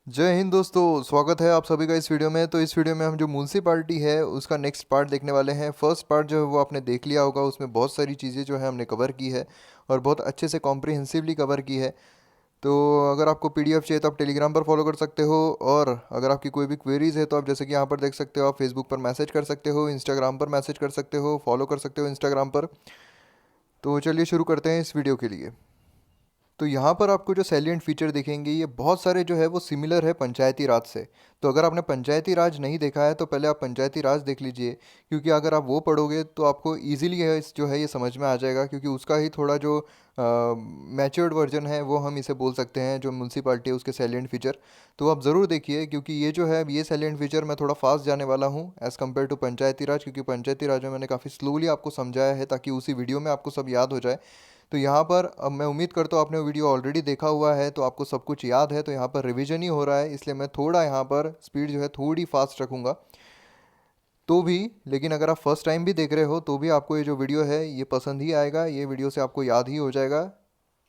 जय हिंद दोस्तों, स्वागत है आप सभी का इस वीडियो में। तो इस वीडियो में हम जो म्यूनसिपाल्टी है उसका नेक्स्ट पार्ट देखने वाले हैं। फर्स्ट पार्ट जो है वो आपने देख लिया होगा, उसमें बहुत सारी चीज़ें जो है हमने कवर की है और बहुत अच्छे से कॉम्प्रिहेंसिवली कवर की है। तो अगर आपको पीडीएफ चाहिए तो आप टेलीग्राम पर फॉलो कर सकते हो, और अगर आपकी कोई भी क्वेरीज है तो आप जैसे कि यहाँ पर देख सकते हो, आप फेसबुक पर मैसेज कर सकते हो, इंस्टाग्राम पर मैसेज कर सकते हो, फॉलो कर सकते हो इंस्टाग्राम पर। तो चलिए शुरू करते हैं इस वीडियो के लिए। तो यहाँ पर आपको जो सैलिएंट फीचर दिखेंगे ये बहुत सारे जो है वो सिमिलर है पंचायती राज से। तो अगर आपने पंचायती राज नहीं देखा है तो पहले आप पंचायती राज देख लीजिए, क्योंकि अगर आप वो पढ़ोगे तो आपको इजीली है इस जो है ये समझ में आ जाएगा, क्योंकि उसका ही थोड़ा जो मैच्योर्ड वर्जन है वो हम इसे बोल सकते हैं, जो म्यूनसिपाल्टी है उसके सैलिएंट फीचर। तो आप ज़रूर देखिए, क्योंकि ये जो है ये सैलिएंट फीचर मैं थोड़ा फास्ट जाने वाला हूँ एज़ कम्पेयर टू पंचायती राज, क्योंकि पंचायती राज में मैंने काफ़ी स्लोली आपको समझाया है ताकि उसी वीडियो में आपको सब याद हो जाए। तो यहाँ पर अब मैं उम्मीद करता हूँ आपने वो वीडियो ऑलरेडी देखा हुआ है तो आपको सब कुछ याद है। तो यहाँ पर रिवीजन ही हो रहा है, इसलिए मैं थोड़ा यहाँ पर स्पीड जो है थोड़ी फास्ट रखूँगा। तो भी लेकिन अगर आप फर्स्ट टाइम भी देख रहे हो तो भी आपको ये जो वीडियो है ये पसंद ही आएगा, ये वीडियो से आपको याद ही हो जाएगा,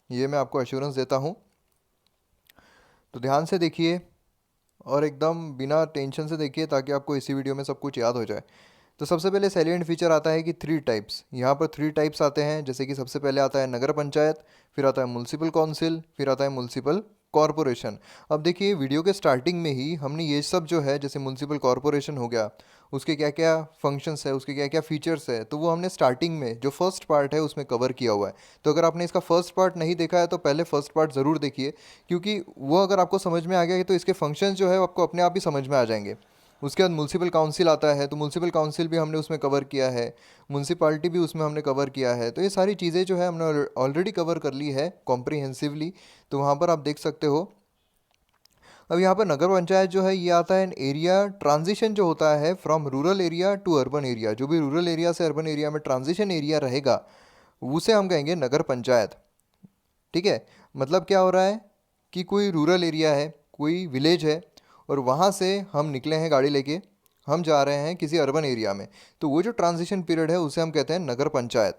ये मैं आपको एश्योरेंस देता हूँ। तो ध्यान से देखिए और एकदम बिना टेंशन से देखिए ताकि आपको इसी वीडियो में सब कुछ याद हो जाए। तो सबसे पहले सैलिएंट फीचर आता है कि थ्री टाइप्स, यहाँ पर थ्री टाइप्स आते हैं। जैसे कि सबसे पहले आता है नगर पंचायत, फिर आता है म्यूनसिपल काउंसिल, फिर आता है म्यूनसिपल कॉरपोरेशन। अब देखिए वीडियो के स्टार्टिंग में ही हमने ये सब जो है, जैसे म्यूनसिपल कॉरपोरेशन हो गया, उसके क्या क्या फंक्शंस है, उसके क्या क्या फीचर्स है, तो वो हमने स्टार्टिंग में जो फर्स्ट पार्ट है उसमें कवर किया हुआ है। तो अगर आपने इसका फर्स्ट पार्ट नहीं देखा है तो पहले फर्स्ट पार्ट ज़रूर देखिए, क्योंकि वो अगर आपको समझ में आ गया है तो इसके फंक्शंस जो है आपको अपने आप ही समझ में आ जाएंगे। उसके बाद म्यूनसिपल काउंसिल आता है, तो म्यूनसिपल काउंसिल भी हमने उसमें कवर किया है, म्यूनसिपाल्टी भी उसमें हमने कवर किया है। तो ये सारी चीज़ें जो है हमने ऑलरेडी कवर कर ली है कॉम्प्रिहेंसिवली। तो वहाँ पर आप देख सकते हो। अब यहाँ पर नगर पंचायत जो है ये आता है एरिया ट्रांजिशन जो होता है from rural area to urban area. जो भी रूरल एरिया से अर्बन एरिया में ट्रांजिशन एरिया रहेगा उसे हम कहेंगे नगर पंचायत। ठीक है, मतलब क्या हो रहा है कि कोई रूरल एरिया है, कोई विलेज है, और वहाँ से हम निकले हैं गाड़ी लेके, हम जा रहे हैं किसी अर्बन एरिया में। तो वो जो ट्रांजिशन पीरियड है उसे हम कहते हैं नगर पंचायत।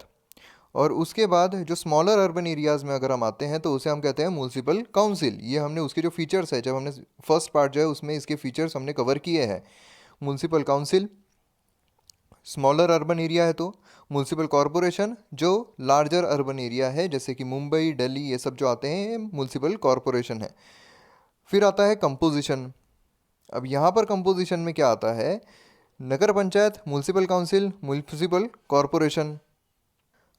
और उसके बाद जो स्मॉलर अर्बन एरियाज़ में अगर हम आते हैं तो उसे हम कहते हैं म्यूनसिपल काउंसिल। ये हमने उसके जो फीचर्स है, जब हमने फर्स्ट पार्ट जो है उसमें इसके फीचर्स हमने कवर किए हैं। Municipal council smaller urban area है, तो म्यूनसिपल कॉरपोरेशन जो लार्जर अर्बन एरिया है, जैसे कि मुंबई, दिल्ली, ये सब जो आते हैं ये म्यूनसिपल कॉरपोरेशन है। फिर आता है कंपोजिशन। अब यहाँ पर कंपोजिशन में क्या आता है, nagar panchayat, municipal council, municipal corporation.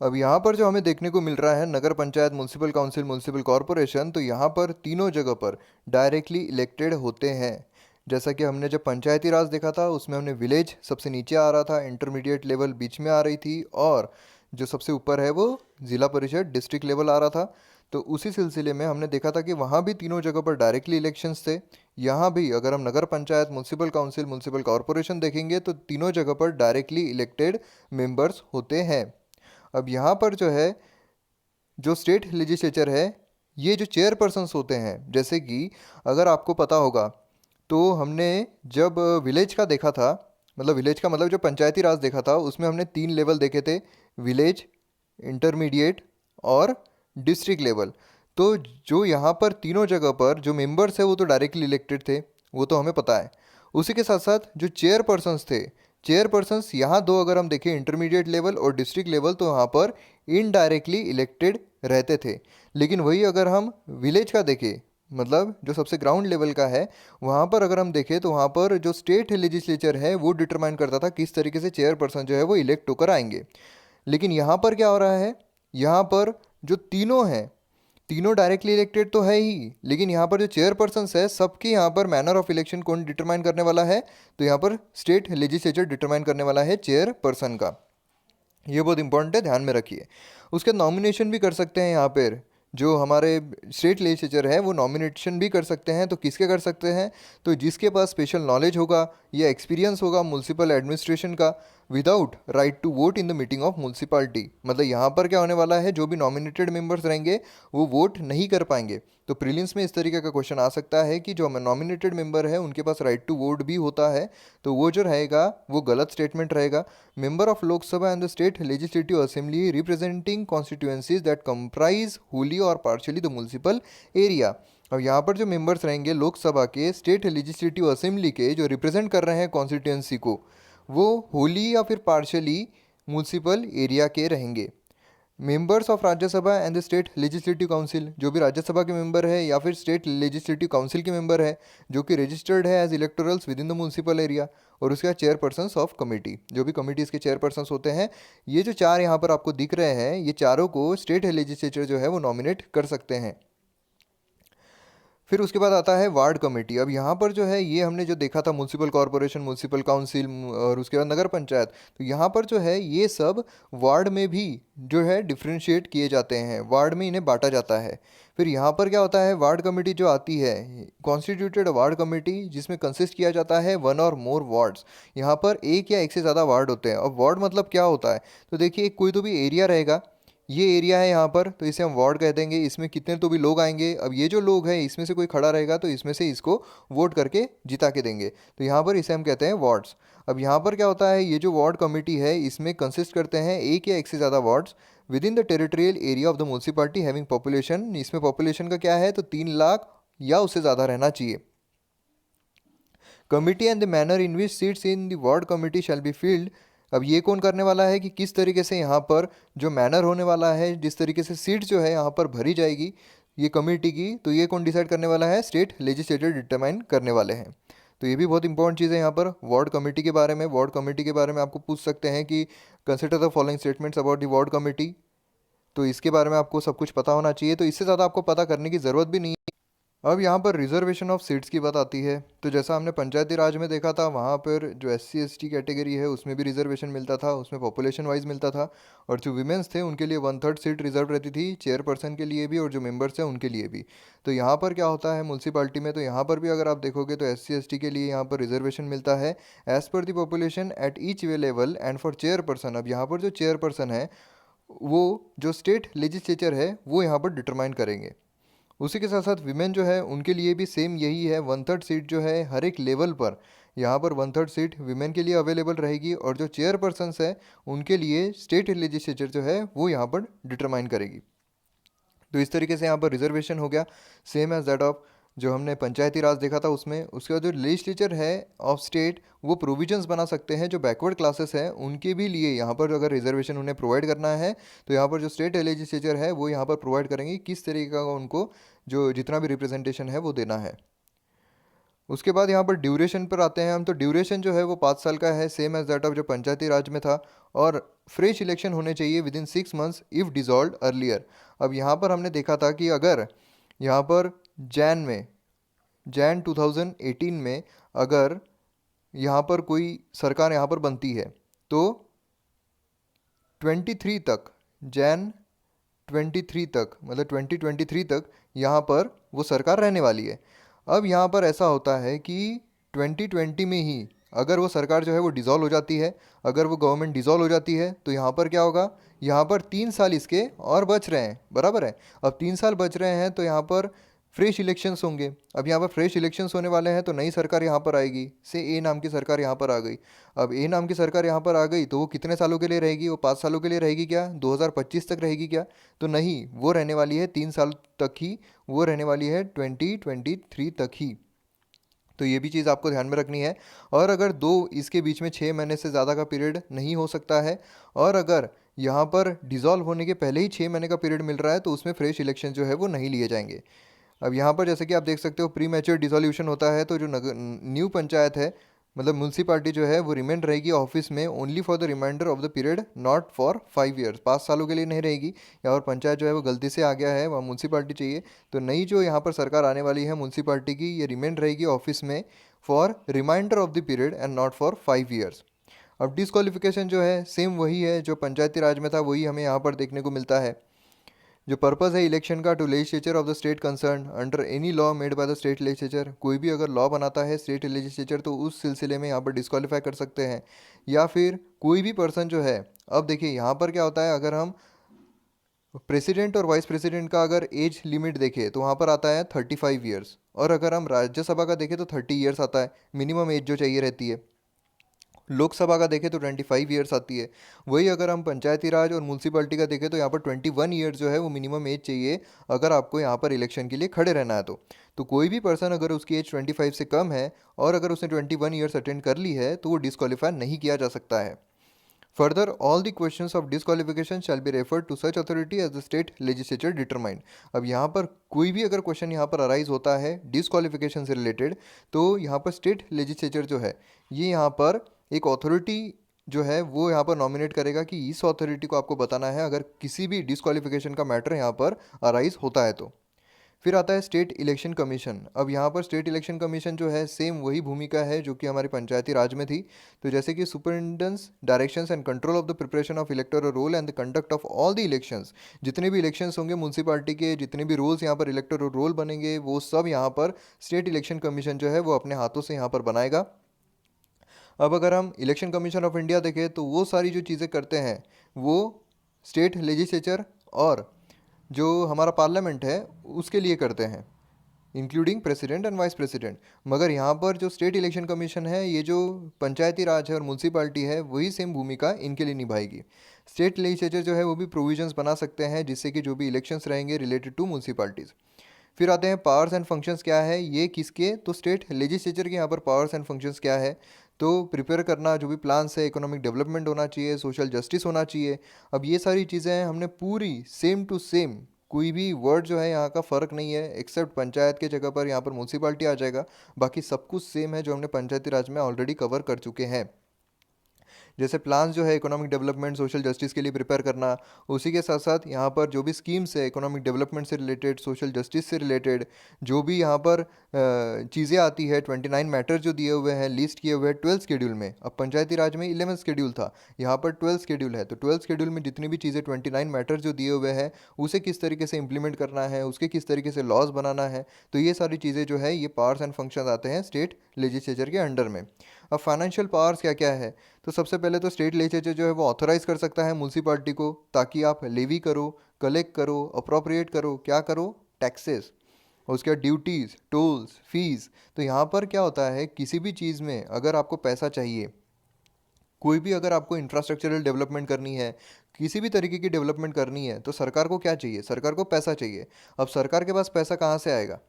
अब यहाँ पर जो हमें देखने को मिल रहा है nagar panchayat, municipal council, municipal corporation, तो यहाँ पर तीनों जगह पर डायरेक्टली इलेक्टेड होते हैं। जैसा कि हमने जब पंचायती राज देखा था उसमें हमने विलेज सबसे नीचे आ रहा था, इंटरमीडिएट लेवल बीच में आ रही थी, और जो सबसे ऊपर है वो ज़िला परिषद डिस्ट्रिक्ट लेवल आ रहा था। तो उसी सिलसिले में हमने देखा था कि वहाँ भी तीनों जगह पर डायरेक्टली इलेक्शंस थे। यहाँ भी अगर हम nagar panchayat, municipal council, municipal corporation देखेंगे तो तीनों जगह पर डायरेक्टली इलेक्टेड मेंबर्स होते हैं। अब यहाँ पर जो है जो स्टेट लेजिस्लेचर है, ये जो चेयरपर्सन्स होते हैं, जैसे कि अगर आपको पता होगा तो हमने जब विलेज का देखा था, मतलब विलेज का मतलब जो पंचायती राज देखा था उसमें हमने तीन लेवल देखे थे, विलेज, इंटरमीडिएट और डिस्ट्रिक्ट लेवल। तो जो यहाँ पर तीनों जगह पर जो मेंबर्स है वो तो डायरेक्टली इलेक्टेड थे, वो तो हमें पता है। उसी के साथ साथ जो चेयरपर्सन्स थे, चेयरपर्सन्स यहाँ दो अगर हम देखें, इंटरमीडिएट लेवल और डिस्ट्रिक्ट लेवल, तो यहाँ पर इनडायरेक्टली इलेक्टेड रहते थे। लेकिन वही अगर हम विलेज का देखें, मतलब जो सबसे ग्राउंड लेवल का है, वहाँ पर अगर हम देखें तो वहाँ पर जो स्टेट लेजिस्लेचर है वो डिटरमाइन करता था किस तरीके से चेयरपर्सन जो है वो इलेक्ट होकर आएंगे। लेकिन यहाँ पर क्या हो रहा है, यहाँ पर जो तीनों हैं, तीनों डायरेक्टली इलेक्टेड तो है ही, लेकिन यहाँ पर जो चेयरपर्सन है सबकी यहाँ पर मैनर ऑफ इलेक्शन कौन डिटरमाइन करने वाला है, तो यहाँ पर स्टेट लेजिस्लेचर डिटरमाइन करने वाला है चेयरपर्सन का। ये बहुत इंपॉर्टेंट है, ध्यान में रखिए। उसके नॉमिनेशन भी कर सकते हैं यहाँ पर, जो हमारे स्टेट लेजिस्लेचर है वो नॉमिनेशन भी कर सकते हैं। तो किसके कर सकते हैं, तो जिसके पास स्पेशल नॉलेज होगा या एक्सपीरियंस होगा म्यूनसिपल एडमिनिस्ट्रेशन का, without right to vote in the meeting of municipality. मतलब यहाँ पर क्या होने वाला है, जो भी नॉमिनेटेड मेंबर्स रहेंगे वो वोट नहीं कर पाएंगे। तो प्रीलिम्स में इस तरीके का क्वेश्चन आ सकता है कि जो नॉमिनेटेड मेंबर है उनके पास राइट टू वोट भी होता है, तो वो जो रहेगा वो गलत स्टेटमेंट रहेगा। मेंबर ऑफ लोक सभा and the state legislative assembly representing constituencies that comprise Holi और पार्शियली द म्यूनसिपल एरिया। अब यहाँ पर जो मेंबर्स रहेंगे लोकसभा के स्टेट लेजिस्लेटिव असेंबली के जो रिप्रेजेंट कर रहे हैं कॉन्स्टिट्यूंसी को, वो होली या फिर पार्शली म्यूनसिपल एरिया के रहेंगे। Members of Rajya Sabha and the state legislative council, जो भी राज्यसभा के मेंबर है या फिर स्टेट लेजिस्लेटिव काउंसिल के मेंबर है, जो कि रजिस्टर्ड है as electorals with in the municipal area, और उसके बाद चेयरपर्सन्स ऑफ कमेटी, जो भी कमिटीज़ के चेयरपर्सन्स होते हैं। ये जो चार यहाँ पर आपको दिख रहे हैं, ये चारों को स्टेट लेजिस्लेचर जो है वो नॉमिनेट कर सकते हैं। फिर उसके बाद आता है वार्ड कमेटी। अब यहाँ पर जो है ये हमने जो देखा था म्यूनसिपल कॉरपोरेशन, म्यूनसिपल काउंसिल और उसके बाद नगर पंचायत, तो यहाँ पर जो है ये सब वार्ड में भी जो है डिफ्रेंशिएट किए जाते हैं, वार्ड में इन्हें बांटा जाता है। फिर यहाँ पर क्या होता है, वार्ड कमेटी जो आती है, कॉन्स्टिट्यूटेड वार्ड कमेटी, जिसमें कंसिस्ट किया जाता है वन और मोर वार्ड्स। यहाँ पर एक या एक से ज़्यादा वार्ड होते हैं। अब वार्ड मतलब क्या होता है, तो देखिए कोई तो भी एरिया रहेगा, ये एरिया है यहाँ पर, तो इसे हम वार्ड कह देंगे। इसमें कितने तो भी लोग आएंगे, अब ये जो लोग हैं इसमें से कोई खड़ा रहेगा तो इसमें से इसको वोट करके जिता के देंगे, तो यहाँ पर इसे हम कहते हैं वार्ड्स। अब यहाँ पर क्या होता है, ये जो वार्ड कमेटी है इसमें कंसिस्ट करते हैं एक या एक से ज़्यादा wards with in the territorial area of the municipality having population. इसमें पॉपुलेशन का क्या है, तो 3 लाख या उससे ज़्यादा रहना चाहिए। Committee and the manner in which seats in the ward committee shall be filled. अब ये कौन करने वाला है कि किस तरीके से यहाँ पर जो मैनर होने वाला है, जिस तरीके से सीट जो है यहाँ पर भरी जाएगी ये कमेटी की, तो ये कौन डिसाइड करने वाला है, स्टेट लेजिस्लेटर डिटरमाइन करने वाले हैं। तो ये भी बहुत इंपॉर्टेंट चीज़ है यहाँ पर वार्ड कमेटी के बारे में। वार्ड कमेटी के बारे में आपको पूछ सकते हैं कि consider the following statements about the ward committee, तो इसके बारे में आपको सब कुछ पता होना चाहिए, तो इससे ज़्यादा आपको पता करने की ज़रूरत भी नहीं है। अब यहाँ पर रिजर्वेशन ऑफ सीट्स की बात आती है, तो जैसा हमने पंचायती राज में देखा था, वहाँ पर जो SC ST कैटेगरी है उसमें भी रिजर्वेशन मिलता था, उसमें पॉपुलेशन वाइज मिलता था। और जो वीमेंस थे उनके लिए 1/3 सीट रिजर्व रहती थी, चेयरपर्सन के लिए भी और जो मेंबर्स हैं उनके लिए भी। तो यहाँ पर क्या होता है म्यूनसिपालिटी में, तो यहाँ पर भी अगर आप देखोगे तो SC ST के लिए यहाँ पर रिजर्वेशन मिलता है as per the population at each way level and for chairperson. अब यहाँ पर जो चेयरपर्सन है वो जो स्टेट लेजिस्लेचर है वो यहाँ पर डिटरमाइन करेंगे। उसी के साथ साथ विमेन जो है उनके लिए भी सेम यही है, 1/3 सीट जो है हर एक लेवल पर यहाँ पर 1/3 सीट विमेन के लिए अवेलेबल रहेगी, और जो चेयरपर्सन्स है उनके लिए स्टेट लेजिस्लेचर जो है वो यहाँ पर डिटरमाइन करेगी। तो इस तरीके से यहाँ पर रिजर्वेशन हो गया सेम एज दैट ऑफ जो हमने पंचायती राज देखा था उसमें। उसके बाद जो लेजिस्लेचर है ऑफ स्टेट वो प्रोविजंस बना सकते हैं जो बैकवर्ड क्लासेस हैं उनके भी लिए, यहाँ पर अगर रिजर्वेशन उन्हें प्रोवाइड करना है तो यहाँ पर जो स्टेट लेजिस्लेचर है वो यहाँ पर प्रोवाइड करेंगे किस तरीके का उनको जो जितना भी रिप्रेजेंटेशन है वो देना है। उसके बाद यहाँ पर ड्यूरेशन पर आते हैं हम, तो ड्यूरेशन जो है वो 5 साल का है सेम एज दैट ऑफ जो पंचायती राज में था, और फ्रेश इलेक्शन होने चाहिए with in 6 months if dissolve earlier. अब यहाँ पर हमने देखा था कि अगर यहाँ पर जैन 2018 में अगर यहाँ पर कोई सरकार यहाँ पर बनती है तो 23 तक, जैन 23 तक मतलब 2023 तक यहाँ पर वो सरकार रहने वाली है। अब यहाँ पर ऐसा होता है कि 2020 में ही अगर वो सरकार जो है वो डिज़ोल्व हो जाती है, अगर वो गवर्नमेंट डिज़ोल्व हो जाती है तो यहाँ पर क्या होगा, यहाँ पर 3 साल इसके और बच रहे हैं, बराबर है। अब 3 साल बच रहे हैं तो यहाँ पर फ्रेश इलेक्शंस होंगे। अब यहाँ पर फ्रेश इलेक्शंस होने वाले हैं तो नई सरकार यहाँ पर आएगी, से ए नाम की सरकार यहाँ पर आ गई। अब ए नाम की सरकार यहाँ पर आ गई तो वो कितने सालों के लिए रहेगी, वो 5 सालों के लिए रहेगी क्या, 2025 तक रहेगी क्या, तो नहीं, वो रहने वाली है 3 साल तक ही, वो रहने वाली है 2023 तक ही। तो ये भी चीज़ आपको ध्यान में रखनी है। और अगर दो इसके बीच में 6 महीने से ज़्यादा का पीरियड नहीं हो सकता है, और अगर यहाँ पर डिज़ोल्व होने के पहले ही 6 महीने का पीरियड मिल रहा है तो उसमें फ्रेश इलेक्शन जो है वो नहीं लिए जाएंगे। अब यहाँ पर जैसे कि आप देख सकते हो प्री मैच्योर डिसोल्यूशन होता है, तो जो न्यू पंचायत है मतलब म्यूनसिपालिटी जो है वो रिमेंड रहेगी ऑफिस में only for the reminder of the period, not for 5 years, 5 सालों के लिए नहीं रहेगी। या और पंचायत जो है वो गलती से आ गया है, वहाँ म्यूनसिपालिटी चाहिए, तो नई जो यहाँ पर सरकार आने वाली है म्यूनसिपालिटी की, ये रिमेंड रहेगी ऑफिस में for reminder of the period and not for 5 years. अब डिस्क्वालिफिकेशन जो है सेम वही है जो पंचायती राज में था, वही हमें यहाँ पर देखने को मिलता है। जो पर्पज़ है इलेक्शन का, to legislature of the state concern under any law made by the state legislature, कोई भी अगर लॉ बनाता है स्टेट लेजिस्लेचर तो उस सिलसिले में यहाँ पर डिस्क्वालीफाई कर सकते हैं। या फिर कोई भी पर्सन जो है, अब देखिए यहाँ पर क्या होता है, अगर हम प्रेसिडेंट और वाइस प्रेसिडेंट का अगर एज लिमिट देखें तो वहाँ पर आता है 35 ईयर्स, और अगर हम राज्यसभा का देखें तो 30 ईयर्स आता है मिनिमम एज जो चाहिए रहती है। लोकसभा का देखें तो 25 ईयर्स आती है। वही अगर हम पंचायती राज और म्यूनसिपैलिटी का देखें तो यहाँ पर 21 ईयर्स जो है वो मिनिमम एज चाहिए अगर आपको यहाँ पर इलेक्शन के लिए खड़े रहना है तो कोई भी पर्सन अगर उसकी एज 25 से कम है और अगर उसने 21 ईयर्स अटेंड कर ली है तो वो डिस्क्वालीफाई नहीं किया जा सकता है। Further, all the questions of disqualification shall be referred to such authority as the state legislature determined। अब यहाँ पर कोई भी अगर क्वेश्चन यहाँ पर अराइज होता है डिस्क्वालिफिकेशन से रिलेटेड तो यहाँ पर स्टेट लेजिस्लेचर जो है ये यहाँ पर एक अथॉरिटी जो है वो यहाँ पर नॉमिनेट करेगा कि इस अथॉरिटी को आपको बताना है अगर किसी भी डिस्क्वालिफिकेशन का मैटर यहाँ पर अराइज होता है तो। फिर आता है स्टेट इलेक्शन कमीशन। अब यहाँ पर स्टेट इलेक्शन कमीशन जो है सेम वही भूमिका है जो कि हमारी पंचायती राज में थी। तो जैसे कि superintendence directions and control of the preparation of electoral roll and the conduct of all the elections, जितने भी इलेक्शंस होंगे म्यूनसिपालिटी के, जितने भी रूल्स यहाँ पर इलेक्टोरल रोल बनेंगे वो सब यहाँ पर स्टेट इलेक्शन कमीशन जो है वो अपने हाथों से यहाँ पर बनाएगा। अब अगर हम इलेक्शन कमीशन ऑफ इंडिया देखें तो वो सारी जो चीज़ें करते हैं वो स्टेट लेजिस्लेचर और जो हमारा पार्लियामेंट है उसके लिए करते हैं, including president and vice president. मगर यहाँ पर जो स्टेट इलेक्शन कमीशन है ये जो पंचायती राज है और म्यूनसिपालिटी है वही सेम भूमिका इनके लिए निभाएगी। स्टेट लेजिस्लेचर जो है वो भी प्रोविजंस बना सकते हैं जिससे कि जो भी इलेक्शंस रहेंगे रिलेटेड टू म्यूनसिपालिटीज़। फिर आते हैं पावर्स एंड फंक्शंस क्या है ये किसके, तो स्टेट लेजिस्लेचर के यहाँ पर पावर्स एंड फंक्शंस क्या है, तो प्रिपेयर करना जो भी प्लान्स है, इकोनॉमिक डेवलपमेंट होना चाहिए, सोशल जस्टिस होना चाहिए। अब ये सारी चीज़ें हैं हमने पूरी सेम टू सेम, कोई भी वर्ड जो है यहाँ का फ़र्क नहीं है एक्सेप्ट पंचायत के जगह पर यहाँ पर म्यूनसिपालिटी आ जाएगा, बाकी सब कुछ सेम है जो हमने पंचायती राज में ऑलरेडी कवर कर चुके हैं। जैसे प्लान्स जो है इकोनॉमिक डेवलपमेंट सोशल जस्टिस के लिए प्रिपेयर करना, उसी के साथ साथ यहाँ पर जो भी स्कीम्स है इकोनॉमिक डेवलपमेंट से रिलेटेड, सोशल जस्टिस से रिलेटेड, जो भी यहाँ पर चीज़ें आती है 29 मैटर जो दिए हुए हैं लिस्ट किए हुए हैं 12 शेड्यूल में। अब पंचायती राज में 11 शेड्यूल था, यहाँ पर 12 शेड्यूल है, तो 12 शेड्यूल में जितनी भी चीज़ें 29 मैटर जो दिए हुए हैं उसे किस तरीके से इंप्लीमेंट करना है, उसके किस तरीके से लॉज बनाना है, तो ये सारी चीज़ें जो है ये पावर्स एंड फंक्शन आते हैं स्टेट लेजिस्लेचर के अंडर में। अब फाइनेंशियल पावर्स क्या क्या है, तो सबसे पहले तो स्टेट लेजिस्लेचर जो है वो ऑथोराइज कर सकता है म्यूनसिपालिटी को ताकि आप लेवी करो, कलेक्ट करो, अप्रोप्रिएट करो, क्या करो, टैक्सेस, और उसके बाद ड्यूटीज़, टोल्स, फीस। तो यहाँ पर क्या होता है किसी भी चीज़ में अगर आपको पैसा चाहिए, कोई भी अगर आपको इंफ्रास्ट्रक्चरल डेवलपमेंट करनी है, किसी भी तरीके की डेवलपमेंट करनी है तो सरकार को क्या चाहिए, सरकार को पैसा चाहिए। अब सरकार के पास पैसा कहाँ से आएगा,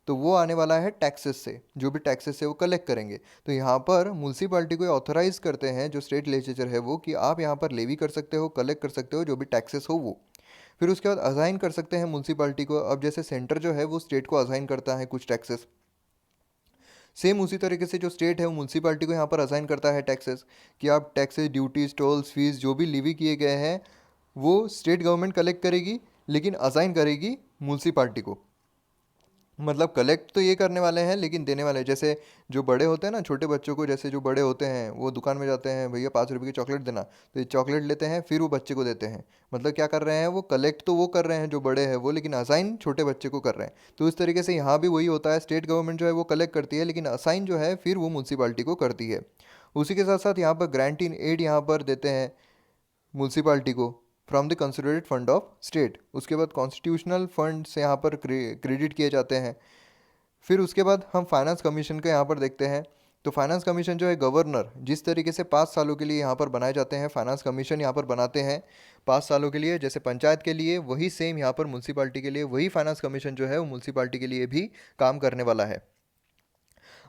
तो वो आने वाला है टैक्सेस से, जो भी टैक्सेस है वो कलेक्ट करेंगे। तो यहाँ पर म्यूनसिपालिटी को ऑथराइज करते हैं जो स्टेट लेजिस्लेचर है वो कि आप यहाँ पर लेवी कर सकते हो, कलेक्ट कर सकते हो जो भी टैक्सेस हो वो। फिर उसके बाद असाइन कर सकते हैं म्यूनसिपालिटी को। अब जैसे सेंटर जो है वो स्टेट को असाइन करता है कुछ टैक्सेस, सेम उसी तरीके से जो स्टेट है वो म्यूनसिपालिटी को यहाँ पर असाइन करता है टैक्सेस, कि आप टैक्सेस, ड्यूटीज, टोल्स, फीस जो भी लीवी किए गए हैं वो स्टेट गवर्नमेंट कलेक्ट करेगी लेकिन असाइन करेगी म्यूनसिपालिटी को। मतलब कलेक्ट तो ये करने वाले हैं लेकिन देने वाले, जैसे जो बड़े होते हैं ना छोटे बच्चों को, जैसे जो बड़े होते हैं वो दुकान में जाते हैं, भैया 5 रुपये की चॉकलेट देना, तो ये चॉकलेट लेते हैं फिर वो बच्चे को देते हैं। मतलब क्या कर रहे हैं वो, कलेक्ट तो वो कर रहे हैं जो बड़े हैं वो, लेकिन असाइन छोटे बच्चे को कर रहे हैं। तो इस तरीके से यहाँ भी वही होता है, स्टेट गवर्नमेंट जो है वो कलेक्ट करती है लेकिन असाइन जो है फिर वो म्यूनसिपालिटी को करती है। उसी के साथ साथ यहाँ पर ग्रांट इन एड यहाँ पर देते हैं म्यूनसिपालिटी को from the consolidated fund of state. उसके बाद कॉन्स्टिट्यूशनल फंड से यहाँ पर क्रेडिट किए जाते हैं। फिर उसके बाद हम फाइनेंस कमीशन का यहाँ पर देखते हैं। तो फाइनेंस कमीशन जो है गवर्नर जिस तरीके से 5 सालों के लिए यहाँ पर बनाए जाते हैं, फाइनेंस कमीशन यहाँ पर बनाते हैं 5 सालों के लिए, जैसे पंचायत के लिए वही सेम यहाँ पर म्यूनसिपालिटी के लिए वही फाइनेंस कमीशन जो है वो म्यूनसिपालिटी के लिए भी काम करने वाला है।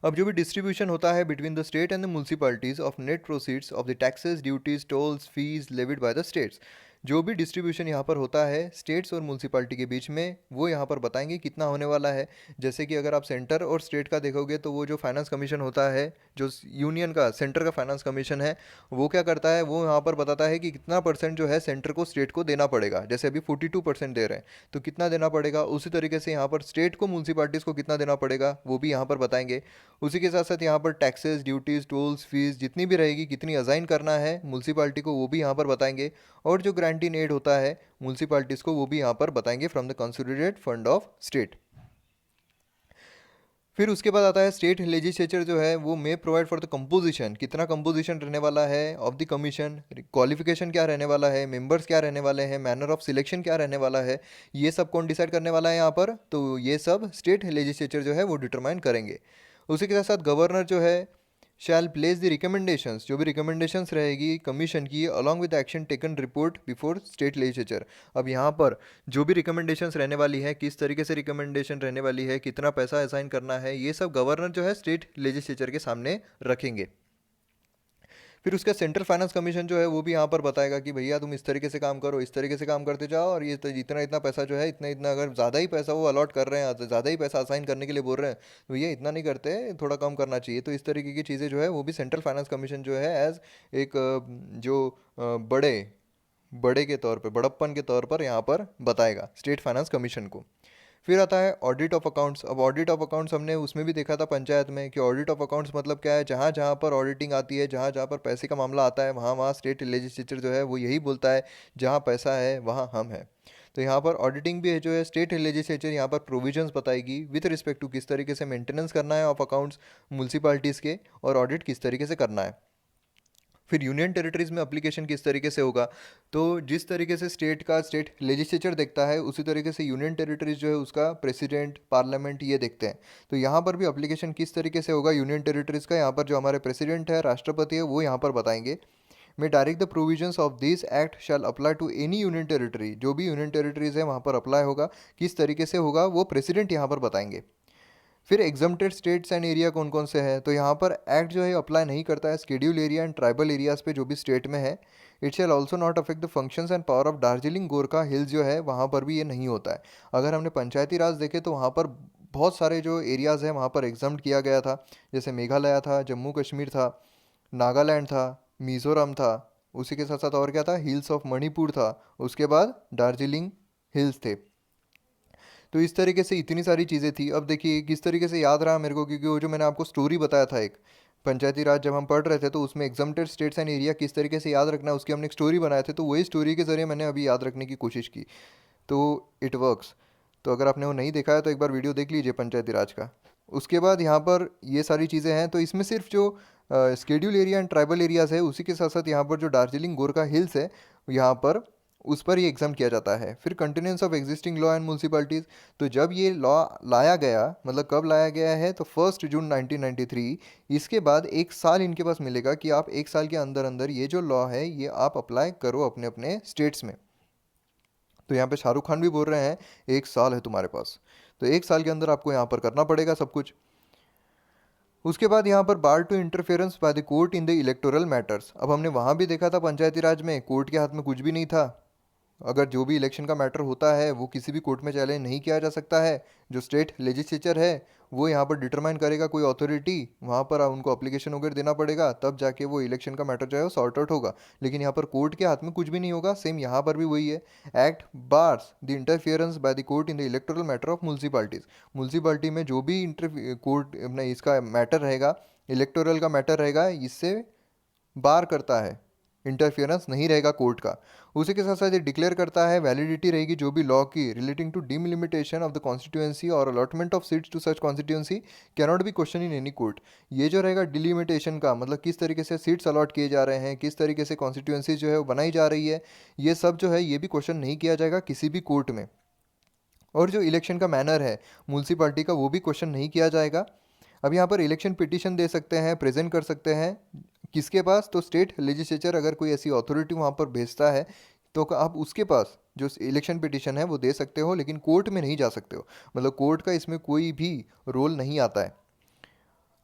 अब जो भी डिस्ट्रीब्यूशन होता है between the state and the municipalities of net proceeds of the taxes, duties, tolls, fees levied by the states, जो भी डिस्ट्रीब्यूशन यहाँ पर होता है स्टेट्स और म्यूनसिपालिटी के बीच में वो यहाँ पर बताएंगे कितना होने वाला है। जैसे कि अगर आप सेंटर और स्टेट का देखोगे तो वो जो फाइनेंस कमीशन होता है, जो यूनियन का सेंटर का फाइनेंस कमीशन है, वो क्या करता है, वो यहाँ पर बताता है कि कितना परसेंट जो है सेंटर को स्टेट को देना पड़ेगा। जैसे अभी 42% दे रहे हैं तो कितना देना पड़ेगा, उसी तरीके से यहाँ पर स्टेट को म्यूनसिपालिटीज़ को कितना देना पड़ेगा वो भी यहाँ पर बताएंगे। उसी के साथ साथ यहाँ पर टैक्सेस, ड्यूटीज़, टोल्स, फीस जितनी भी रहेगी कितनी असाइन करना है म्यूनसिपालिटी को वो भी यहाँ पर बताएंगे। और जो ग्रांट इन एड होता है म्यूनसिपालिटीज़ को वो भी यहाँ पर बताएंगे from the consolidated fund of state. फिर उसके बाद आता है स्टेट लेजिस्लेचर जो है वो may provide for the composition, कितना कंपोजिशन रहने वाला है ऑफ द कमीशन, क्वालिफिकेशन क्या रहने वाला है, मेंबर्स क्या रहने वाले हैं, मैनर ऑफ सिलेक्शन क्या रहने वाला है, ये सब कौन डिसाइड करने वाला है यहाँ पर, तो ये सब स्टेट लेजिस्लेचर जो है वो डिटरमाइन करेंगे। उसी के साथ साथ गवर्नर जो है शैल प्लेस द रिकमेंडेशंस, जो भी रिकमेंडेशंस रहेगी कमीशन की, along with action taken report before state legislature. अब यहाँ पर जो भी रिकमेंडेशंस रहने वाली है, किस तरीके से रिकमेंडेशन रहने वाली है, कितना पैसा असाइन करना है, ये सब गवर्नर जो है स्टेट लेजिस्लेचर के सामने रखेंगे। फिर उसका सेंट्रल फाइनेंस कमीशन जो है वो भी यहाँ पर बताएगा कि भैया तुम इस तरीके से काम करो, इस तरीके से काम करते जाओ, और ये तो इतना इतना पैसा जो है, इतना इतना अगर ज़्यादा ही पैसा वो अलॉट कर रहे हैं, ज़्यादा ही पैसा असाइन करने के लिए बोल रहे हैं, तो भैया इतना नहीं करते, थोड़ा कम करना चाहिए। तो इस तरीके की चीज़ें जो है वो भी सेंट्रल फाइनेंस कमीशन जो है एज एक जो बड़े बड़े के तौर पे, बड़प्पन के तौर पर यहाँ पर बताएगा स्टेट फाइनेंस कमीशन को। फिर आता है ऑडिट ऑफ अकाउंट्स। अब ऑडिट ऑफ अकाउंट्स हमने उसमें भी देखा था पंचायत में कि ऑडिट ऑफ अकाउंट्स मतलब क्या है, जहाँ जहाँ पर ऑडिटिंग आती है, जहाँ जहाँ पर पैसे का मामला आता है, वहाँ वहाँ स्टेट लेजिस्लेचर जो है वो यही बोलता है जहाँ पैसा है वहाँ हम हैं। तो यहाँ पर ऑडिटिंग भी है जो है स्टेट लेजिस्लेचर यहाँ पर प्रोविजंस बताएगी विथ रिस्पेक्ट टू किस तरीके से मेंटेनेंस करना है ऑफ अकाउंट्स म्यूनसिपालिटीज़ के, और ऑडिट किस तरीके से करना है। फिर यूनियन टेरिटरीज़ में अप्लीकेशन किस तरीके से होगा, तो जिस तरीके से स्टेट लेजिस्लेचर देखता है उसी तरीके से यूनियन टेरिटरीज जो है उसका प्रेसिडेंट, पार्लियामेंट ये देखते हैं। तो यहाँ पर भी अप्लीकेशन किस तरीके से होगा यूनियन टेरिटरीज़ का, यहाँ पर जो हमारे प्रेसिडेंट है, राष्ट्रपति है, वो यहाँ पर बताएंगे। May direct the provisions of this act shall apply to any union territory, जो भी यूनियन टेरिटरीज है वहाँ पर अप्लाई होगा, किस तरीके से होगा वो प्रेसिडेंट यहाँ पर बताएंगे। फिर एग्जम्प्टेड स्टेट्स एंड एरिया कौन कौन से हैं, तो यहाँ पर एक्ट जो है अप्लाई नहीं करता है schedule area and tribal areas पे जो भी स्टेट में है। It shall also not affect the functions and power of Darjeeling Gorkha hills जो है वहाँ पर भी ये नहीं होता है। अगर हमने पंचायती राज देखे तो वहाँ पर बहुत सारे जो एरियाज़ हैं वहाँ पर एग्जम्प्ट किया गया था, जैसे मेघालय था, जम्मू कश्मीर था, नागालैंड था, मिज़ोरम था, उसी के साथ साथ और क्या था, हिल्स ऑफ मणिपुर था, उसके बाद दार्जिलिंग हिल्स थे। तो इस तरीके से इतनी सारी चीज़ें थी। अब देखिए किस तरीके से याद रहा मेरे को, क्योंकि वो जो मैंने आपको स्टोरी बताया था एक पंचायती राज जब हम पढ़ रहे थे तो उसमें एग्जम्प्टेड स्टेट्स एंड एरिया किस तरीके से याद रखना है उसकी हमने एक स्टोरी बनाए थे, तो वही स्टोरी के ज़रिए मैंने अभी याद रखने की कोशिश की, तो इट वर्क्स। तो अगर आपने वो नहीं देखा है तो एक बार वीडियो देख लीजिए पंचायती राज का। उसके बाद यहाँ पर ये सारी चीज़ें हैं, तो इसमें सिर्फ जो schedule area and tribal areas है उसी के साथ साथ यहाँ पर जो दार्जिलिंग गोरखा हिल्स है यहाँ पर उस पर ये एग्जाम किया जाता है। फिर continuance of existing law and municipalities, तो जब ये लॉ लाया गया, मतलब कब लाया गया है, तो 1 जून 1993। इसके बाद एक साल इनके पास मिलेगा कि आप एक साल के अंदर अंदर ये जो लॉ है ये आप अप्लाई करो अपने अपने स्टेट्स में। तो यहाँ पे शाहरुख खान भी बोल रहे हैं एक साल है तुम्हारे पास, तो एक साल के अंदर आपको यहाँ पर करना पड़ेगा सब कुछ। उसके बाद यहाँ पर bar to interference by the court in the electoral matters. अब हमने वहाँ भी देखा था पंचायती राज में कोर्ट के हाथ में कुछ भी नहीं था, अगर जो भी इलेक्शन का मैटर होता है वो किसी भी कोर्ट में चैलेंज नहीं किया जा सकता है। जो स्टेट लेजिस्लेचर है वो यहाँ पर डिटरमाइन करेगा, कोई अथॉरिटी, वहाँ पर उनको अप्लीकेशन वगैरह देना पड़ेगा, तब जाके वो इलेक्शन का मैटर जो है वो सॉर्ट आउट होगा। लेकिन यहाँ पर कोर्ट के हाथ में कुछ भी नहीं होगा। सेम यहाँ पर भी वही है, act bars the interference bye the court in the electoral matter of municipalities. Municipality में जो भी कोर्ट अपना इसका मैटर रहेगा, इलेक्टोरल का मैटर रहेगा, इससे बार करता है, इंटरफियरेंस नहीं रहेगा कोर्ट का। उसी के साथ साथ ये डिक्लेयर करता है वैलिडिटी रहेगी जो भी लॉ की relating to delimitation of the constituency और allotment of seats to such constituency can not be question in any court. ये जो रहेगा डिलिमिटेशन का मतलब किस तरीके से सीट्स अलॉट किए जा रहे हैं, किस तरीके से कॉन्स्टिट्यूएंसी जो है वो बनाई जा रही है, ये सब जो है ये भी क्वेश्चन नहीं किया जाएगा किसी भी कोर्ट में। और जो इलेक्शन का मैनर है म्यूनसिपालिटी का वो भी क्वेश्चन नहीं किया जाएगा। अब यहाँ पर इलेक्शन पिटीशन दे सकते हैं, प्रेजेंट कर सकते हैं, किसके पास, तो स्टेट लेजिस्लेचर अगर कोई ऐसी अथॉरिटी वहाँ पर भेजता है तो आप उसके पास जो इलेक्शन पिटीशन है वो दे सकते हो, लेकिन कोर्ट में नहीं जा सकते हो, मतलब कोर्ट का इसमें कोई भी रोल नहीं आता है।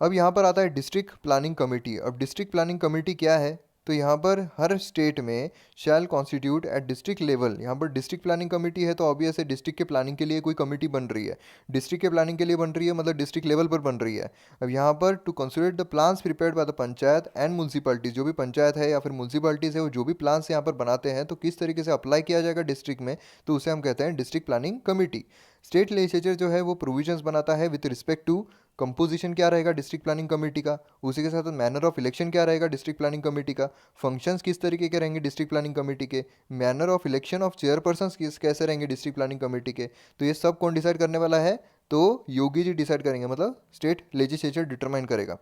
अब यहाँ पर आता है डिस्ट्रिक्ट प्लानिंग कमेटी। अब डिस्ट्रिक्ट प्लानिंग कमेटी क्या है, तो यहाँ पर हर स्टेट में शैल कॉन्स्टिट्यूट एट डिस्ट्रिक्ट लेवल। यहाँ पर डिस्ट्रिक्ट प्लानिंग कमेटी है तो ऑब्वियस है डिस्ट्रिक्ट के प्लानिंग के लिए कोई कमेटी बन रही है, डिस्ट्रिक्ट के प्लानिंग के लिए बन रही है, मतलब डिस्ट्रिक्ट लेवल पर बन रही है। अब यहाँ पर to consider the plans prepared by the panchayat and municipalities, जो भी पंचायत है या फिर म्यूनसिपैलिटीज़ है वो जो भी प्लान्स यहाँ पर बनाते हैं तो किस तरीके से अप्लाई किया जाएगा डिस्ट्रिक्ट में, तो उसे हम कहते हैं district planning committee. State legislature जो है वो प्रोविजंस बनाता है विद रिस्पेक्ट टू कंपोजिशन क्या रहेगा डिस्ट्रिक्ट प्लानिंग कमेटी का, उसी के साथ मैनर ऑफ इलेक्शन क्या रहेगा डिस्ट्रिक्ट प्लानिंग कमेटी का, फंक्शंस किस तरीके के रहेंगे डिस्ट्रिक्ट प्लानिंग कमेटी के, manner of election of chairpersons किस कैसे रहेंगे डिस्ट्रिक्ट प्लानिंग कमेटी के। तो ये सब कौन डिसाइड करने वाला है, तो योगी जी डिसाइड करेंगे, मतलब स्टेट लेजिस्लेचर डिटरमाइन करेगा।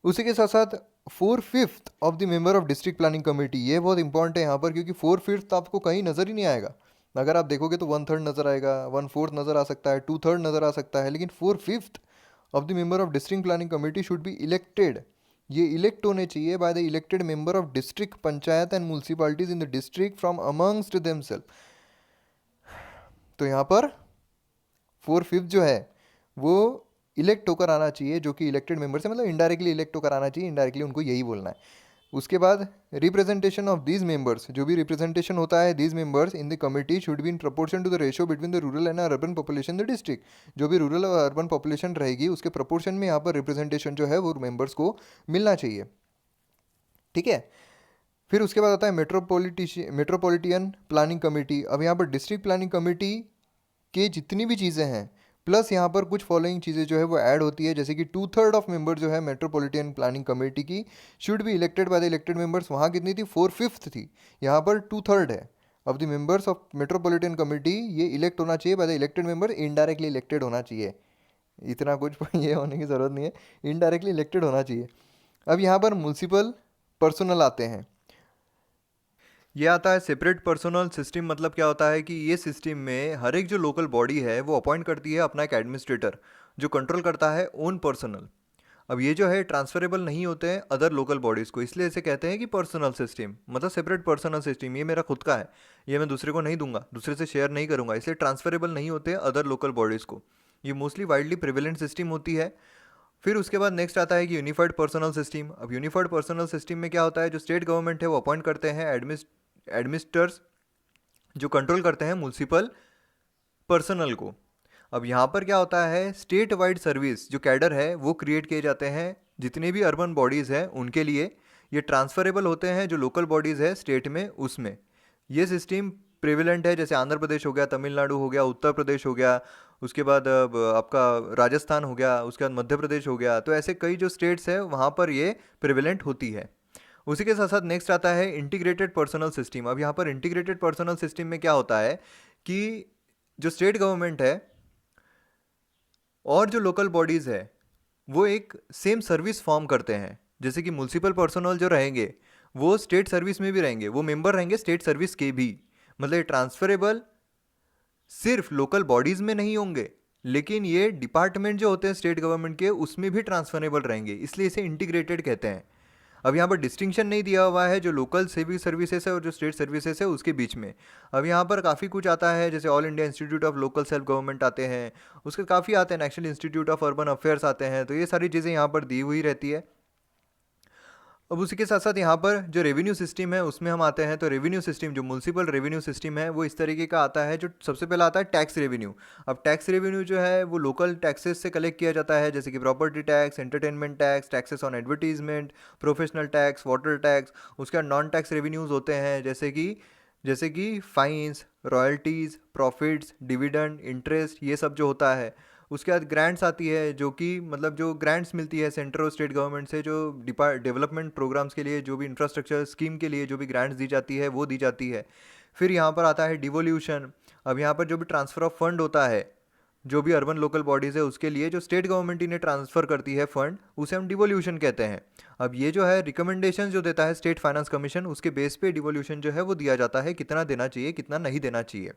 उसी के साथ साथ 4/5 of the member of district planning committee, ये बहुत इंपॉर्टेंट है यहाँ पर, क्योंकि 4/5 आपको कहीं नज़र ही नहीं आएगा। अगर आप देखोगे तो 1/3 नज़र आएगा, 1/4 नज़र आ सकता है, 2/3 नज़र आ सकता है, लेकिन 4/5 of the member of district planning committee should be elected, ये इलेक्ट होने चाहिए by the elected member of district panchayat and municipalities in the district from amongst themself. तो यहाँ पर 4/5 जो है वो इलेक्ट होकर आना चाहिए, जो कि इलेक्टेड मेंबर से मतलब इनडायरेक्टली इलेक्ट होकर आना चाहिए, इनडायरेक्टली उनको यही बोलना है। उसके बाद रिप्रेजेंटेशन ऑफ दीज मेंबर्स, जो भी रिप्रेजेंटेशन होता है these members in the committee should be in proportion to the ratio between the rural and urban population the district. जो भी रूरल और अर्बन पॉपुलेशन रहेगी उसके प्रपोर्शन में यहाँ पर रिप्रेजेंटेशन जो है वो मेंबर्स को मिलना चाहिए, ठीक है। फिर उसके बाद आता है मेट्रोपॉलिटियन प्लानिंग कमेटी। अब यहाँ पर डिस्ट्रिक्ट प्लानिंग कमेटी के जितनी भी चीज़ें हैं प्लस यहाँ पर कुछ फॉलोइंग चीज़ें जो है वो ऐड होती है, जैसे कि 2/3 ऑफ मेंबर जो है मेट्रोपॉलिटन प्लानिंग कमेटी की should be elected by the elected members. वहाँ कितनी थी? 4/5 थी, यहाँ पर 2/3 है। Of the members of metropolitan committee ये इलेक्ट होना चाहिए by the elected member, indirectly elected होना चाहिए, इतना कुछ ये होने की ज़रूरत नहीं है, इनडायरेक्टली इलेक्टेड होना चाहिए। अब यहाँ पर म्यूनसिपल पर्सनल आते हैं, ये आता है सेपरेट पर्सनल सिस्टम। मतलब क्या होता है कि ये सिस्टम में हर एक जो लोकल बॉडी है वो अपॉइंट करती है अपना एक एडमिनिस्ट्रेटर जो कंट्रोल करता है ओन पर्सनल। अब ये जो है ट्रांसफरेबल नहीं होते हैं अदर लोकल बॉडीज़ को, इसलिए इसे कहते हैं कि पर्सनल सिस्टम, मतलब सेपरेट पर्सनल सिस्टम। ये मेरा खुद का है, ये मैं दूसरे को नहीं दूंगा, दूसरे से शेयर नहीं करूंगा, इसलिए ट्रांसफरेबल नहीं होते अदर लोकल बॉडीज़ को। ये मोस्टली वाइडली प्रिवेलेंट सिस्टम होती है। फिर उसके बाद नेक्स्ट आता है कि यूनिफाइड पर्सनल सिस्टम। अब यूनिफाइड पर्सनल सिस्टम में क्या होता है, जो स्टेट गवर्नमेंट है वो अपॉइंट करते हैं एडमिनिस्ट्रेटर्स जो कंट्रोल करते हैं म्यूनसिपल पर्सनल को। अब यहाँ पर क्या होता है, स्टेट वाइड सर्विस जो कैडर है वो क्रिएट किए जाते हैं जितने भी अर्बन बॉडीज़ हैं उनके लिए। ये ट्रांसफरेबल होते हैं जो लोकल बॉडीज़ है स्टेट में उसमें। ये सिस्टम प्रेविलेंट है, जैसे आंध्र प्रदेश हो गया, तमिलनाडु हो गया, उत्तर प्रदेश हो गया, उसके बाद अब आपका राजस्थान हो गया, उसके बाद मध्य प्रदेश हो गया। तो ऐसे कई जो स्टेट्स हैं वहाँ पर ये प्रेविलेंट होती है। उसी के साथ साथ नेक्स्ट आता है इंटीग्रेटेड पर्सनल सिस्टम। अब यहाँ पर इंटीग्रेटेड पर्सनल सिस्टम में क्या होता है कि जो स्टेट गवर्नमेंट है और जो लोकल बॉडीज़ है वो एक सेम सर्विस फॉर्म करते हैं। जैसे कि म्यूनसिपल पर्सनल जो रहेंगे वो स्टेट सर्विस में भी रहेंगे, वो मेंबर रहेंगे स्टेट सर्विस के भी। मतलब ट्रांसफरेबल सिर्फ लोकल बॉडीज़ में नहीं होंगे, लेकिन ये डिपार्टमेंट जो होते हैं स्टेट गवर्नमेंट के उसमें भी ट्रांसफरेबल रहेंगे, इसलिए इसे इंटीग्रेटेड कहते हैं। अब यहाँ पर डिस्टिंक्शन नहीं दिया हुआ है जो लोकल सिविल सर्विसेज है और जो स्टेट सर्विसेज है उसके बीच में। अब यहाँ पर काफ़ी कुछ आता है, जैसे all India institute of local self government आते हैं, उसके काफ़ी आते हैं, national institute of urban affairs आते हैं। तो ये सारी चीज़ें यहाँ पर दी हुई रहती है। अब उसी के साथ साथ यहाँ पर जो रेवेन्यू सिस्टम है उसमें हम आते हैं। तो रेवेन्यू सिस्टम जो म्यूनसिपल रेवेन्यू सिस्टम है वो इस तरीके का आता है। जो सबसे पहला आता है टैक्स रेवेन्यू। अब टैक्स रेवेन्यू जो है वो लोकल टैक्सेस से कलेक्ट किया जाता है, जैसे कि property tax, entertainment tax, taxes on advertisement, professional tax, water tax. उसके बाद नॉन टैक्स रेवेन्यूज़ होते हैं, जैसे कि fines, royalties, profits, dividend, interest, ये सब जो होता है। उसके बाद ग्रांट्स आती है, जो कि मतलब जो ग्रांट्स मिलती है सेंट्रल और स्टेट गवर्नमेंट से, जो डेवलपमेंट प्रोग्राम्स के लिए, जो भी इंफ्रास्ट्रक्चर स्कीम के लिए जो भी ग्रांट्स दी जाती है वो दी जाती है। फिर यहाँ पर आता है डिवोल्यूशन। अब यहाँ पर जो भी ट्रांसफ़र ऑफ फंड होता है जो भी अर्बन लोकल बॉडीज़ है उसके लिए, जो स्टेट गवर्नमेंट इन्हें ट्रांसफ़र करती है फंड, उसे हम डिवोल्यूशन कहते हैं। अब ये जो है रिकमेंडेशन जो देता है स्टेट फाइनेंस कमीशन, उसके बेस पे डिवोल्यूशन जो है वो दिया जाता है, कितना देना चाहिए कितना नहीं देना चाहिए।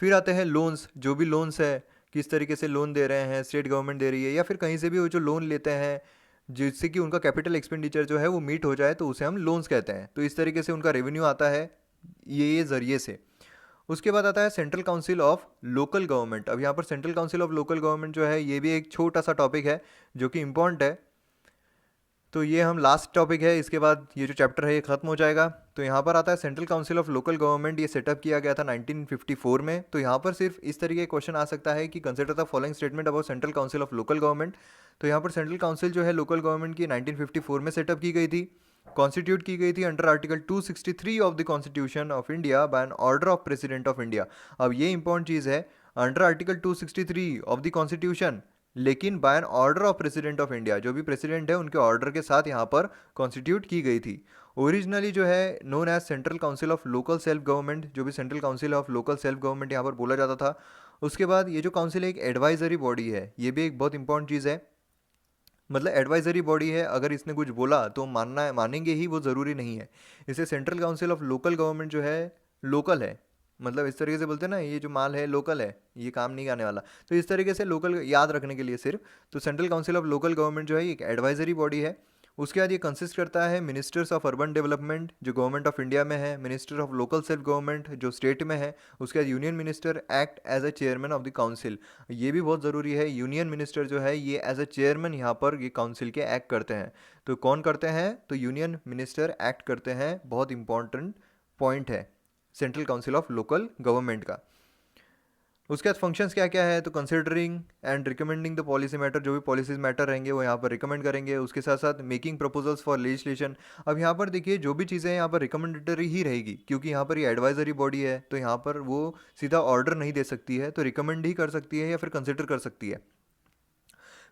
फिर आते हैं लोन्स। जो भी लोन्स है, किस तरीके से लोन दे रहे हैं, स्टेट गवर्नमेंट दे रही है या फिर कहीं से भी वो जो लोन लेते हैं जिससे कि उनका कैपिटल एक्सपेंडिचर जो है वो मीट हो जाए, तो उसे हम लोन्स कहते हैं। तो इस तरीके से उनका रेवेन्यू आता है ये ज़रिए से। उसके बाद आता है central council of local government. अब यहाँ पर central council of local government जो है ये भी एक छोटा सा टॉपिक है जो कि इम्पॉर्टेंट है। तो ये हम लास्ट टॉपिक है, इसके बाद ये जो चैप्टर है ये ख़त्म हो जाएगा। तो यहाँ पर आता है central council of local government. ये सेटअप किया गया था 1954 में। तो यहाँ पर सिर्फ इस तरीके का क्वेश्चन आ सकता है कि consider the following statement about central council of local government. तो यहाँ पर सेंट्रल काउंसिल जो है लोकल गवर्नमेंट की 1954 में सेटअप की गई थी, कॉन्स्टिट्यूट की गई थी under article 263 of the constitution of India by an order of president of India. अब ये इंपॉर्टेंट चीज़ है, under article 263 of the constitution, लेकिन by an order of president of India, जो भी प्रेसिडेंट है उनके ऑर्डर के साथ यहाँ पर कॉन्स्टिट्यूट की गई थी। ओरिजिनली जो है known as central council of local self government, जो भी central council of local self government यहाँ पर बोला जाता था। उसके बाद ये जो काउंसिल एक एडवाइजरी बॉडी है, ये भी एक बहुत इंपॉर्टेंट चीज़ है। मतलब एडवाइजरी बॉडी है, अगर इसने कुछ बोला तो मानना है, मानेंगे ही, वो ज़रूरी नहीं है। इसे central council of local government जो है लोकल है, मतलब इस तरीके से बोलते हैं ना, ये जो माल है लोकल है, ये काम नहीं आने वाला। तो इस तरीके से लोकल याद रखने के लिए सिर्फ, तो central council of local government जो है एक एडवाइजरी बॉडी है। उसके बाद ये कंसिस्ट करता है मिनिस्टर्स ऑफ अर्बन डेवलपमेंट जो गवर्नमेंट ऑफ इंडिया में है, minister of local self government जो स्टेट में है, उसके बाद union minister act as a chairman of the council. ये भी बहुत ज़रूरी है, यूनियन मिनिस्टर जो है ये एज अ चेयरमैन यहाँ पर ये काउंसिल के एक्ट करते हैं। तो कौन करते हैं, तो यूनियन मिनिस्टर एक्ट करते हैं, बहुत इंपॉर्टेंट पॉइंट है central council of local government का। उसके बाद फंक्शंस क्या क्या है, तो considering and recommending the policy matter, जो भी पॉलिसीज मैटर रहेंगे वो यहाँ पर रिकमेंड करेंगे। उसके साथ साथ मेकिंग प्रपोजल्स फॉर लेजिस्लेशन। अब यहाँ पर देखिए जो भी चीज़ें हैं यहाँ पर रिकमेंडेटरी ही रहेगी, क्योंकि यहाँ पर ये एडवाइजरी बॉडी है, तो यहाँ पर वो सीधा ऑर्डर नहीं दे सकती है, तो रिकमेंड ही कर सकती है या फिर कंसिडर कर सकती है।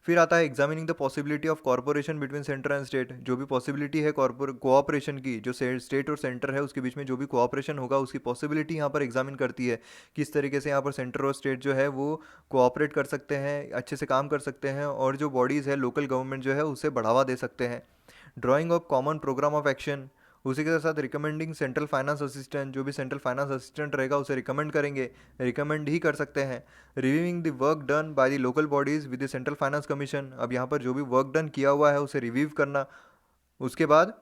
फिर आता है examining the possibility of corporation between centre and state, जो भी पॉसिबिलिटी है कोऑपरेशन की, जो स्टेट और सेंटर है उसके बीच में जो भी कोऑपरेशन होगा उसकी पॉसिबिलिटी यहाँ पर एग्जामिन करती है, किस तरीके से यहाँ पर सेंटर और स्टेट जो है वो कोऑपरेट कर सकते हैं, अच्छे से काम कर सकते हैं, और जो बॉडीज़ है लोकल गवर्नमेंट जो है उसे बढ़ावा दे सकते हैं। Drawing of common program of action, उसी के साथ रिकमेंडिंग सेंट्रल फाइनेंस असिस्टेंट, जो भी सेंट्रल फाइनेंस असिस्टेंट रहेगा उसे रिकमेंड करेंगे, रिकमेंड ही कर सकते हैं। Reviewing the work done by the local bodies with the central finance commission, अब यहाँ पर जो भी वर्क डन किया हुआ है उसे रिव्यू करना। उसके बाद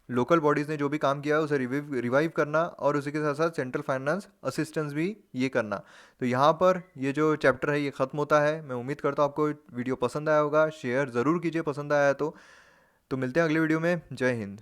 लोकल बॉडीज़ ने जो भी काम किया है उसे रिवाइव करना, और उसी के साथ साथ सेंट्रल फाइनेंस असिस्टेंस भी ये करना। तो यहाँ पर ये जो चैप्टर है ये ख़त्म होता है। मैं उम्मीद करता हूँ आपको वीडियो पसंद आया होगा, शेयर ज़रूर कीजिए पसंद आया तो मिलते हैं अगले वीडियो में। जय हिंद।